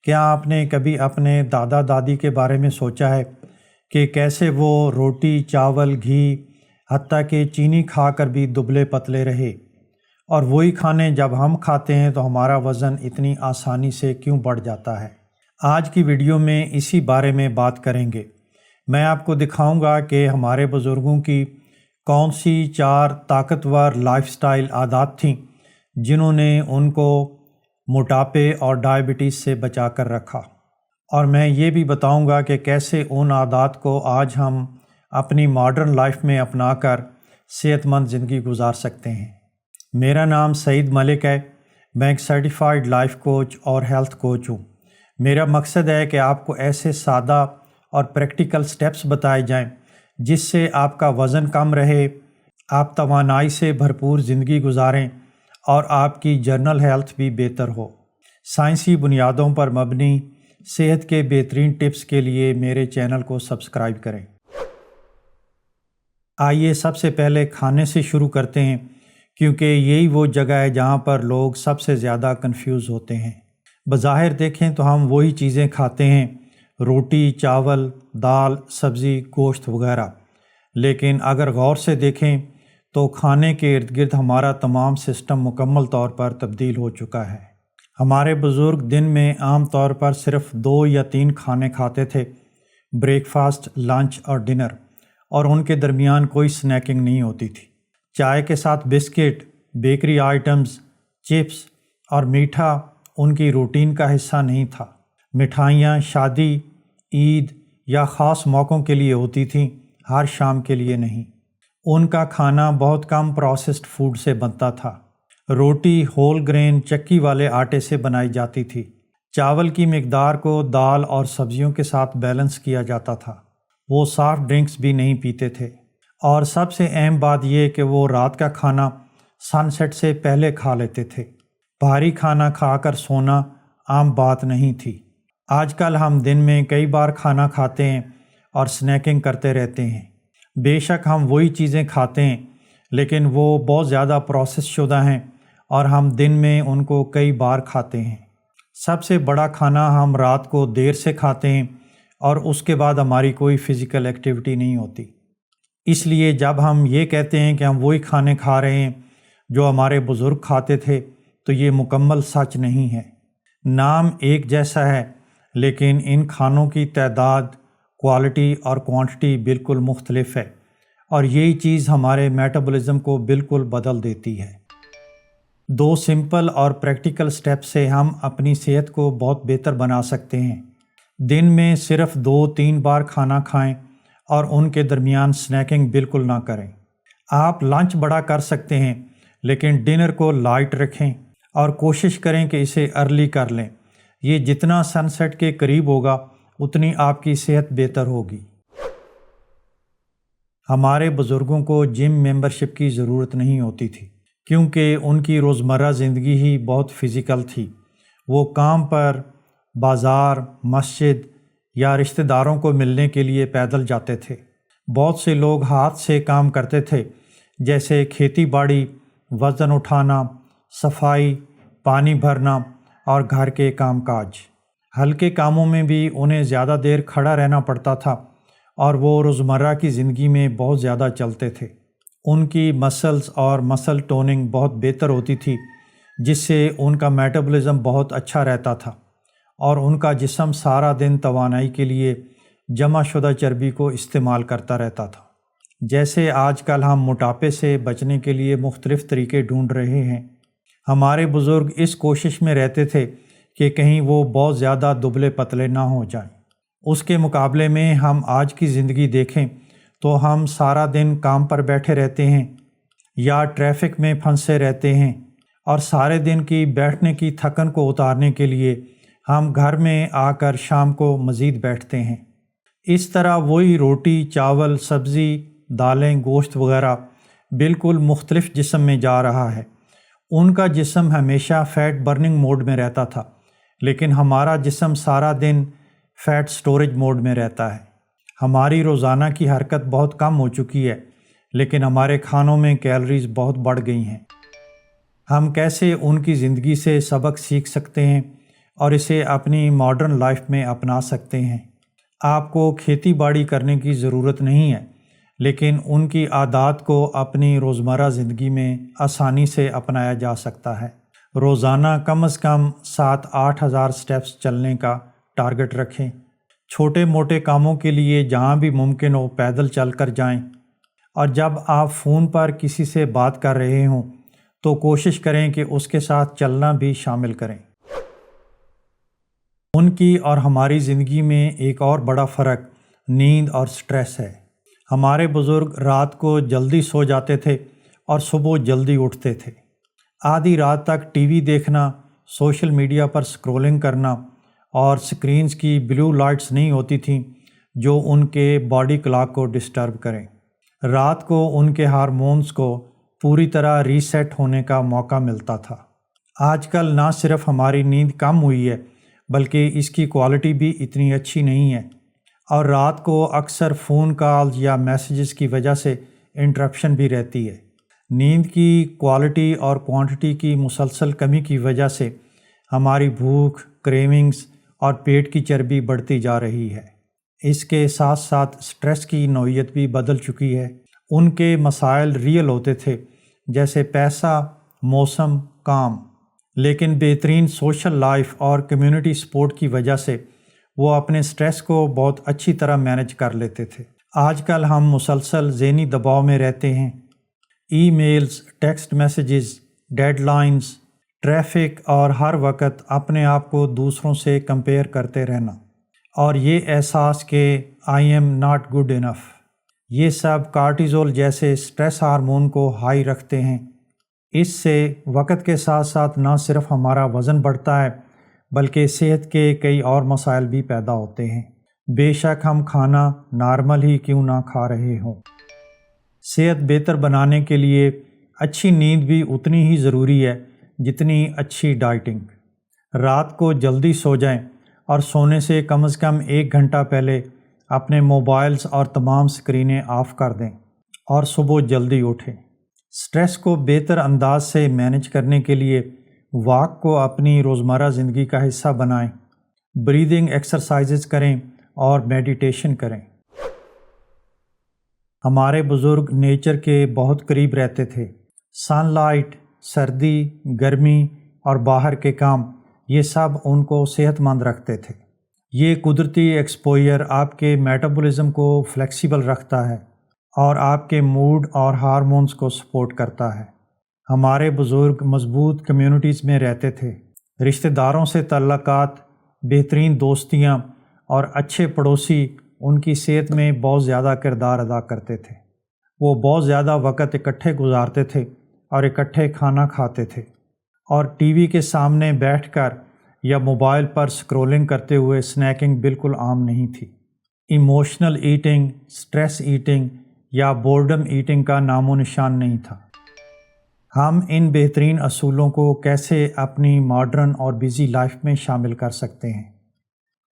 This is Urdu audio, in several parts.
کیا آپ نے کبھی اپنے دادا دادی کے بارے میں سوچا ہے کہ کیسے وہ روٹی، چاول، گھی، حتیٰ کہ چینی کھا کر بھی دبلے پتلے رہے، اور وہی کھانے جب ہم کھاتے ہیں تو ہمارا وزن اتنی آسانی سے کیوں بڑھ جاتا ہے؟ آج کی ویڈیو میں اسی بارے میں بات کریں گے۔ میں آپ کو دکھاؤں گا کہ ہمارے بزرگوں کی کون سی 4 طاقتور لائف سٹائل عادات تھیں جنہوں نے ان کو موٹاپے اور ڈائبٹیز سے بچا کر رکھا، اور میں یہ بھی بتاؤں گا کہ کیسے ان عادات کو آج ہم اپنی ماڈرن لائف میں اپنا کر صحت مند زندگی گزار سکتے ہیں۔ میرا نام سعید ملک ہے، میں ایک سرٹیفائیڈ لائف کوچ اور ہیلتھ کوچ ہوں۔ میرا مقصد ہے کہ آپ کو ایسے سادہ اور پریکٹیکل سٹیپس بتائے جائیں جس سے آپ کا وزن کم رہے، آپ توانائی سے بھرپور زندگی گزاریں اور آپ کی جنرل ہیلتھ بھی بہتر ہو۔ سائنسی بنیادوں پر مبنی صحت کے بہترین ٹپس کے لیے میرے چینل کو سبسکرائب کریں۔ آئیے سب سے پہلے کھانے سے شروع کرتے ہیں، کیونکہ یہی وہ جگہ ہے جہاں پر لوگ سب سے زیادہ کنفیوز ہوتے ہیں۔ بظاہر دیکھیں تو ہم وہی چیزیں کھاتے ہیں، روٹی، چاول، دال، سبزی، گوشت وغیرہ، لیکن اگر غور سے دیکھیں تو کھانے کے ارد گرد ہمارا تمام سسٹم مکمل طور پر تبدیل ہو چکا ہے۔ ہمارے بزرگ دن میں عام طور پر صرف 2 یا 3 کھانے کھاتے تھے، بریک فاسٹ، لنچ اور ڈنر، اور ان کے درمیان کوئی سنیکنگ نہیں ہوتی تھی۔ چائے کے ساتھ بسکٹ، بیکری آئٹمز، چپس اور میٹھا ان کی روٹین کا حصہ نہیں تھا۔ مٹھائیاں شادی، عید یا خاص موقعوں کے لیے ہوتی تھیں، ہر شام کے لیے نہیں۔ ان کا کھانا بہت کم پروسیسڈ فوڈ سے بنتا تھا۔ روٹی ہول گرین چکی والے آٹے سے بنائی جاتی تھی۔ چاول کی مقدار کو دال اور سبزیوں کے ساتھ بیلنس کیا جاتا تھا۔ وہ سافٹ ڈرنکس بھی نہیں پیتے تھے، اور سب سے اہم بات یہ کہ وہ رات کا کھانا سن سیٹ سے پہلے کھا لیتے تھے۔ بھاری کھانا کھا کر سونا عام بات نہیں تھی۔ آج کل ہم دن میں کئی بار کھانا کھاتے ہیں اور سنیکنگ کرتے رہتے ہیں۔ بے شک ہم وہی چیزیں کھاتے ہیں، لیکن وہ بہت زیادہ پروسیس شدہ ہیں اور ہم دن میں ان کو کئی بار کھاتے ہیں۔ سب سے بڑا کھانا ہم رات کو دیر سے کھاتے ہیں اور اس کے بعد ہماری کوئی فزیکل ایکٹیویٹی نہیں ہوتی۔ اس لیے جب ہم یہ کہتے ہیں کہ ہم وہی کھانے کھا رہے ہیں جو ہمارے بزرگ کھاتے تھے تو یہ مکمل سچ نہیں ہے۔ نام ایک جیسا ہے، لیکن ان کھانوں کی تعداد، کوالٹی اور کوانٹٹی بالکل مختلف ہے، اور یہی چیز ہمارے میٹابولزم کو بالکل بدل دیتی ہے۔ 2 سمپل اور پریکٹیکل سٹیپ سے ہم اپنی صحت کو بہت بہتر بنا سکتے ہیں۔ دن میں صرف 2-3 بار کھانا کھائیں اور ان کے درمیان سنیکنگ بالکل نہ کریں۔ آپ لنچ بڑا کر سکتے ہیں، لیکن ڈنر کو لائٹ رکھیں اور کوشش کریں کہ اسے ارلی کر لیں۔ یہ جتنا سن سیٹ کے قریب ہوگا اتنی آپ کی صحت بہتر ہوگی۔ ہمارے بزرگوں کو جم ممبرشپ کی ضرورت نہیں ہوتی تھی، کیونکہ ان کی روزمرہ زندگی ہی بہت فزیکل تھی۔ وہ کام پر، بازار، مسجد یا رشتہ داروں کو ملنے کے لیے پیدل جاتے تھے۔ بہت سے لوگ ہاتھ سے کام کرتے تھے، جیسے کھیتی باڑی، وزن اٹھانا، صفائی، پانی بھرنا اور گھر کے کام کاج۔ ہلکے کاموں میں بھی انہیں زیادہ دیر کھڑا رہنا پڑتا تھا، اور وہ روزمرہ کی زندگی میں بہت زیادہ چلتے تھے۔ ان کی مسلز اور مسل ٹوننگ بہت بہتر ہوتی تھی، جس سے ان کا میٹابولزم بہت اچھا رہتا تھا، اور ان کا جسم سارا دن توانائی کے لیے جمع شدہ چربی کو استعمال کرتا رہتا تھا۔ جیسے آج کل ہم موٹاپے سے بچنے کے لیے مختلف طریقے ڈھونڈ رہے ہیں، ہمارے بزرگ اس کوشش میں رہتے تھے کہ کہیں وہ بہت زیادہ دبلے پتلے نہ ہو جائیں۔ اس کے مقابلے میں ہم آج کی زندگی دیکھیں تو ہم سارا دن کام پر بیٹھے رہتے ہیں یا ٹریفک میں پھنسے رہتے ہیں، اور سارے دن کی بیٹھنے کی تھکن کو اتارنے کے لیے ہم گھر میں آ کر شام کو مزید بیٹھتے ہیں۔ اس طرح وہی روٹی، چاول، سبزی، دالیں، گوشت وغیرہ بالکل مختلف جسم میں جا رہا ہے۔ ان کا جسم ہمیشہ فیٹ برننگ موڈ میں رہتا تھا، لیکن ہمارا جسم سارا دن فیٹ سٹوریج موڈ میں رہتا ہے۔ ہماری روزانہ کی حرکت بہت کم ہو چکی ہے، لیکن ہمارے کھانوں میں کیلریز بہت بڑھ گئی ہیں۔ ہم کیسے ان کی زندگی سے سبق سیکھ سکتے ہیں اور اسے اپنی ماڈرن لائف میں اپنا سکتے ہیں۔ آپ کو کھیتی باڑی کرنے کی ضرورت نہیں ہے، لیکن ان کی عادات کو اپنی روزمرہ زندگی میں آسانی سے اپنایا جا سکتا ہے۔ روزانہ کم از کم 7-8 ہزار سٹیپس چلنے کا ٹارگٹ رکھیں۔ چھوٹے موٹے کاموں کے لیے جہاں بھی ممکن ہو پیدل چل کر جائیں، اور جب آپ فون پر کسی سے بات کر رہے ہوں تو کوشش کریں کہ اس کے ساتھ چلنا بھی شامل کریں۔ ان کی اور ہماری زندگی میں ایک اور بڑا فرق نیند اور سٹریس ہے۔ ہمارے بزرگ رات کو جلدی سو جاتے تھے اور صبح جلدی اٹھتے تھے۔ آدھی رات تک ٹی وی دیکھنا، سوشل میڈیا پر سکرولنگ کرنا، اور سکرینز کی بلیو لائٹس نہیں ہوتی تھیں جو ان کے باڈی کلاک کو ڈسٹرب کریں۔ رات کو ان کے ہارمونز کو پوری طرح ریسیٹ ہونے کا موقع ملتا تھا۔ آج کل نہ صرف ہماری نیند کم ہوئی ہے بلکہ اس کی کوالٹی بھی اتنی اچھی نہیں ہے، اور رات کو اکثر فون کالز یا میسیجز کی وجہ سے انٹرپشن بھی رہتی ہے۔ نیند کی کوالٹی اور کوانٹٹی کی مسلسل کمی کی وجہ سے ہماری بھوک، کریونگز اور پیٹ کی چربی بڑھتی جا رہی ہے۔ اس کے ساتھ ساتھ سٹریس کی نوعیت بھی بدل چکی ہے۔ ان کے مسائل ریئل ہوتے تھے، جیسے پیسہ، موسم، کام، لیکن بہترین سوشل لائف اور کمیونٹی سپورٹ کی وجہ سے وہ اپنے سٹریس کو بہت اچھی طرح مینج کر لیتے تھے۔ آج کل ہم مسلسل ذہنی دباؤ میں رہتے ہیں۔ Emails, text messages, deadlines, traffic, اور ہر وقت اپنے آپ کو دوسروں سے کمپیئر کرتے رہنا، اور یہ احساس کہ I am not good enough, یہ سب کارٹیزول جیسے سٹریس ہارمون کو ہائی رکھتے ہیں۔ اس سے وقت کے ساتھ ساتھ نہ صرف ہمارا وزن بڑھتا ہے بلکہ صحت کے کئی اور مسائل بھی پیدا ہوتے ہیں، بے شک ہم کھانا نارمل ہی کیوں نہ کھا رہے ہوں۔ صحت بہتر بنانے کے لیے اچھی نیند بھی اتنی ہی ضروری ہے جتنی اچھی ڈائٹنگ۔ رات کو جلدی سو جائیں اور سونے سے کم از کم 1 گھنٹہ پہلے اپنے موبائلز اور تمام سکرینیں آف کر دیں، اور صبح جلدی اٹھیں۔ سٹریس کو بہتر انداز سے مینج کرنے کے لیے واک کو اپنی روزمرہ زندگی کا حصہ بنائیں، بریدنگ ایکسرسائزز کریں اور میڈیٹیشن کریں۔ ہمارے بزرگ نیچر کے بہت قریب رہتے تھے۔ سن لائٹ، سردی، گرمی اور باہر کے کام، یہ سب ان کو صحت مند رکھتے تھے۔ یہ قدرتی ایکسپوئر آپ کے میٹابولزم کو فلیکسیبل رکھتا ہے اور آپ کے موڈ اور ہارمونز کو سپورٹ کرتا ہے۔ ہمارے بزرگ مضبوط کمیونٹیز میں رہتے تھے۔ رشتہ داروں سے تعلقات، بہترین دوستیاں اور اچھے پڑوسی ان کی صحت میں بہت زیادہ کردار ادا کرتے تھے۔ وہ بہت زیادہ وقت اکٹھے گزارتے تھے اور اکٹھے کھانا کھاتے تھے، اور ٹی وی کے سامنے بیٹھ کر یا موبائل پر سکرولنگ کرتے ہوئے سنیکنگ بالکل عام نہیں تھی۔ ایموشنل ایٹنگ، سٹریس ایٹنگ یا بورڈم ایٹنگ کا نام و نشان نہیں تھا۔ ہم ان بہترین اصولوں کو کیسے اپنی ماڈرن اور بیزی لائف میں شامل کر سکتے ہیں؟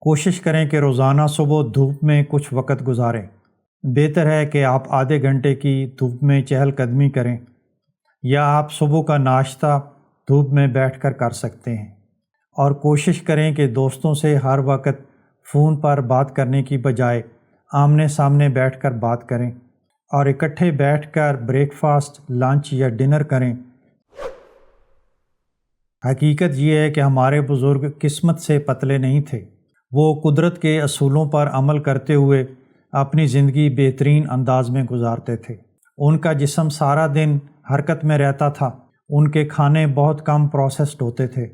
کوشش کریں کہ روزانہ صبح دھوپ میں کچھ وقت گزاریں۔ بہتر ہے کہ آپ آدھے گھنٹے کی دھوپ میں چہل قدمی کریں، یا آپ صبح کا ناشتہ دھوپ میں بیٹھ کر کر سکتے ہیں، اور کوشش کریں کہ دوستوں سے ہر وقت فون پر بات کرنے کی بجائے آمنے سامنے بیٹھ کر بات کریں، اور اکٹھے بیٹھ کر بریک فاسٹ، لنچ یا ڈنر کریں۔ حقیقت یہ ہے کہ ہمارے بزرگ قسمت سے پتلے نہیں تھے۔ وہ قدرت کے اصولوں پر عمل کرتے ہوئے اپنی زندگی بہترین انداز میں گزارتے تھے۔ ان کا جسم سارا دن حرکت میں رہتا تھا، ان کے کھانے بہت کم پروسیسڈ ہوتے تھے،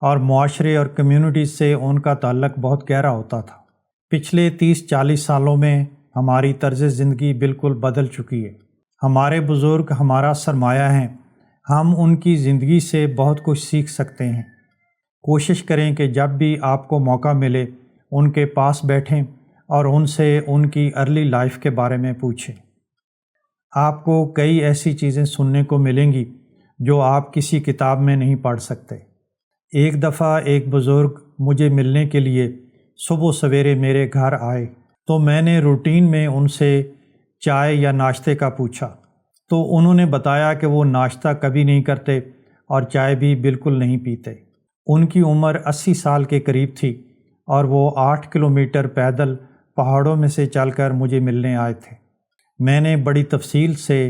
اور معاشرے اور کمیونٹی سے ان کا تعلق بہت گہرا ہوتا تھا۔ پچھلے 30-40 سالوں میں ہماری طرز زندگی بالکل بدل چکی ہے۔ ہمارے بزرگ ہمارا سرمایہ ہیں، ہم ان کی زندگی سے بہت کچھ سیکھ سکتے ہیں۔ کوشش کریں کہ جب بھی آپ کو موقع ملے ان کے پاس بیٹھیں اور ان سے ان کی ارلی لائف کے بارے میں پوچھیں۔ آپ کو کئی ایسی چیزیں سننے کو ملیں گی جو آپ کسی کتاب میں نہیں پڑھ سکتے۔ ایک دفعہ ایک بزرگ مجھے ملنے کے لیے صبح سویرے میرے گھر آئے، تو میں نے روٹین میں ان سے چائے یا ناشتے کا پوچھا، تو انہوں نے بتایا کہ وہ ناشتہ کبھی نہیں کرتے اور چائے بھی بالکل نہیں پیتے۔ ان کی عمر 80 سال کے قریب تھی اور وہ 8 کلومیٹر پیدل پہاڑوں میں سے چل کر مجھے ملنے آئے تھے۔ میں نے بڑی تفصیل سے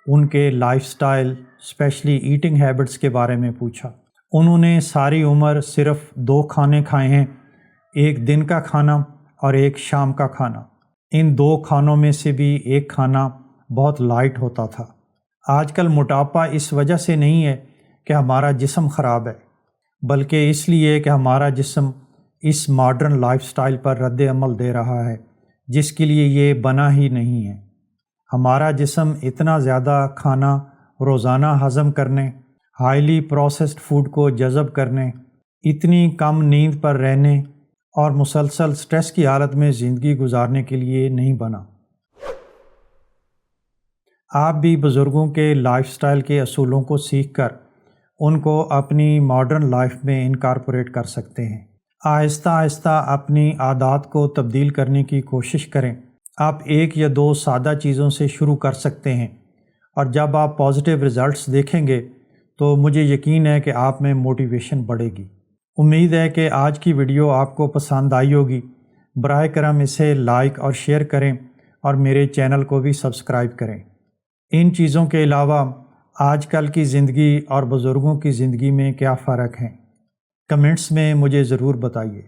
ان کے lifestyle, especially eating habits کے بارے میں پوچھا۔ انہوں نے ساری عمر صرف 2 کھانے کھائے ہیں، ایک دن کا کھانا اور ایک شام کا کھانا۔ ان 2 کھانوں میں سے بھی ایک کھانا بہت لائٹ ہوتا تھا۔ آج کل موٹاپا اس وجہ سے نہیں ہے کہ ہمارا جسم خراب ہے، بلکہ اس لیے کہ ہمارا جسم اس ماڈرن لائف سٹائل پر رد عمل دے رہا ہے جس کے لیے یہ بنا ہی نہیں ہے۔ ہمارا جسم اتنا زیادہ کھانا روزانہ ہضم کرنے، ہائیلی پروسیسڈ فوڈ کو جذب کرنے، اتنی کم نیند پر رہنے اور مسلسل سٹریس کی حالت میں زندگی گزارنے کے لیے نہیں بنا۔ آپ بھی بزرگوں کے لائف سٹائل کے اصولوں کو سیکھ کر ان کو اپنی ماڈرن لائف میں انکارپوریٹ کر سکتے ہیں۔ آہستہ آہستہ اپنی عادات کو تبدیل کرنے کی کوشش کریں۔ آپ 1 یا 2 سادہ چیزوں سے شروع کر سکتے ہیں، اور جب آپ پازیٹیو ریزلٹس دیکھیں گے تو مجھے یقین ہے کہ آپ میں موٹیویشن بڑھے گی۔ امید ہے کہ آج کی ویڈیو آپ کو پسند آئی ہوگی۔ براہ کرم اسے لائک اور شیئر کریں اور میرے چینل کو بھی سبسکرائب کریں۔ ان چیزوں کے علاوہ آج کل کی زندگی اور بزرگوں کی زندگی میں کیا فرق ہے؟ کمنٹس میں مجھے ضرور بتائیے۔